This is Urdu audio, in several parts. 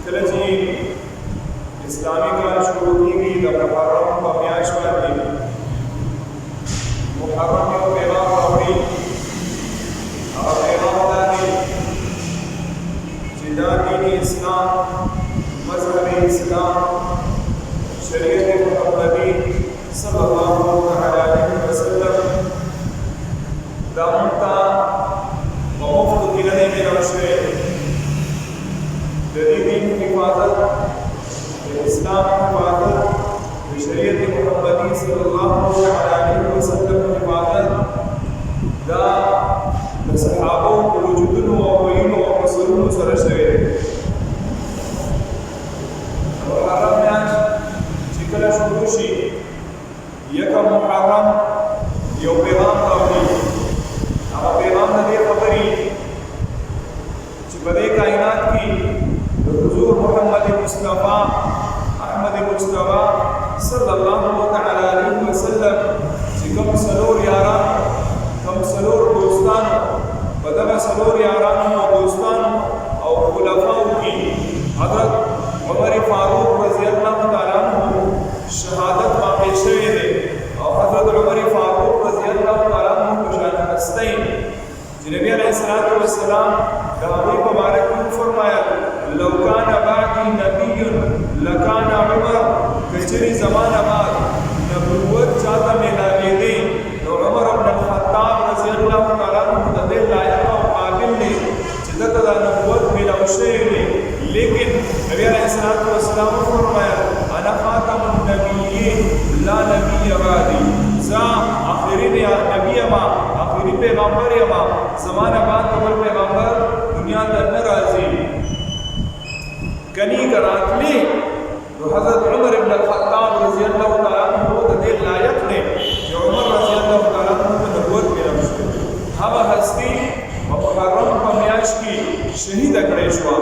کله چې اسلامي کال شروع کېږي د محرم په میاشت باندې محرم یو پیغام راوړي. هغه پیغام دا دی چې دا دین اسلام، مذهب اسلام، شریعت محمدی صلی الله علیه وسلم دا موږ ته په مفت کې نه دی میلاو شوی. د دې دین حفاظت، د اسلام حفاظت، د شریعت محمدی صلی الله علیه وسلم حفاظت دا د صحابو په وجودونو او ویونو او مسلونو سره شوی دی. محرم میاشت چې کله شروع شي، یکم محرم یو پیغام راوړي. هغه پیغام د دې خبرې چې په دې کائنات کې د حضور محمد مصطفی احمد مجتبی صلی الله تعالی علیه وسلم چې کوم څلور یاران، کوم څلور دوستانو، په دغه څلور یارانو او دوستانو او خلفاو کې حضرت عمر فاروق رضی الله تعالی عنہ شهادت واقع شوی دی. او حضرت عمر فاروق رضی الله تعالی عنہ په شان هستی چې نبی علیہ الصلوۃ والسلام د هغوی په باره کې فرمایل لو کان بعدی نبی لکان عمر، کچری زمانه بعد نبوت چاته میلاویږي نو عمر بن الخطاب رضی الله تعالی عنہ د دې لایق او قابل دی چې دته د نبوت میلاو شوی دی. لیکن نبی علیہ الصلوۃ والسلام فرمایل انا خاتم النبیین لا نبی بعدی، زا آخرین نبی ما، آخری پیغمبر ما، زمانہ بعد قبل پیغمبر دنیا ته نه راځي. کنی کراتلی تو حضرت عمر بن الخطاب رضی اللہ تعالیٰ عنہ د دې لایق دی چې عمر رضی اللہ تعالیٰ عنہ ته نبوت میلاو شوی. هغه هستی په محرم په میاشت کې شهیده کړی شوه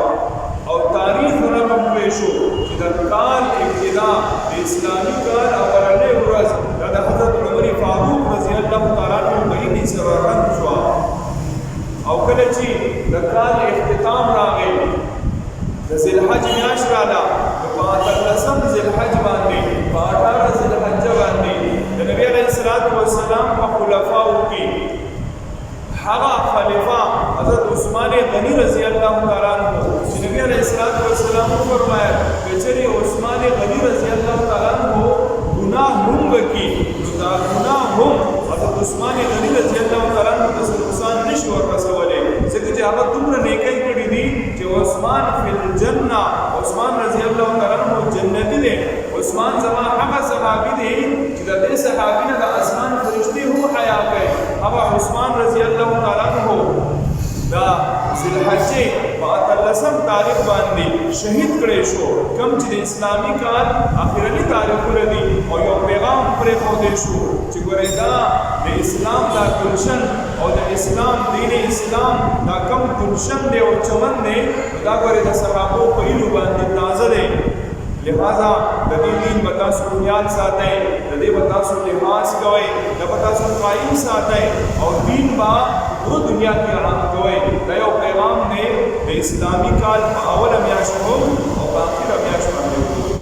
او تاریخ رقم پرې شو چې د کال ابتدا د اسلامي کال اولنۍ ورځ دا د حضرت عمر فاروق رضی الله تعالی عنہ په اینې سره رنګ شوه. او کله چې د کال اختتام راغی، د ذوالحج میاشت راغله، په 18 ذوالحج باندې، په 18 ذوالحجه باندې د نبی علیه الصلوۃ والسلام په خلفاو کې هغه خلیفہ حضرت عثمان غنی رضی اللہ تعالیٰ عنہ چې نبی علیہ الصلوۃ والسلام فرمایا کہ چری عثمان غنی رضی اللہ تعالیٰ عنہ گناہ هم وکي، نو دا گناہ هم حضرت عثمان غنی رضی اللہ تعالیٰ عنہ ته نقصان نشي ورسولی، ځکه چې هغه دومره نیکۍ کړې دي چې عثمان فی الجنه، عثمان رضی اللہ تعالیٰ عنہ جنتی دی. عثمان زما هغه صحابي دی چې د دې صحابي نه د اسمان فرشتي هم حیا کوي. هغه عثمان رضی اللہ تعالیٰ عنہ دا ذوالحجې په 18 تاریخ باندې شهید کړی شو، کوم چې د اسلامي کال اخرني تاریخونه دي. او یو پیغام پرېښودی شو چې ګورئ دا د اسلام دا گلشن او د اسلام دین اسلام دا کم گلشن دی او چمن دی، دا ګورئ د صحابو په هیلو باندې تازه دی. لہذا د دې دین به تاسو بنیاد ساتئ، د دې به تاسو لحاظ کوئ، د به تاسو قایم ساتئ او دین به وہ دنیا کی عام کوئ. دا یو پیغام دی د اسلامی کال په اوله میاشت او په آخره میاشت باندې.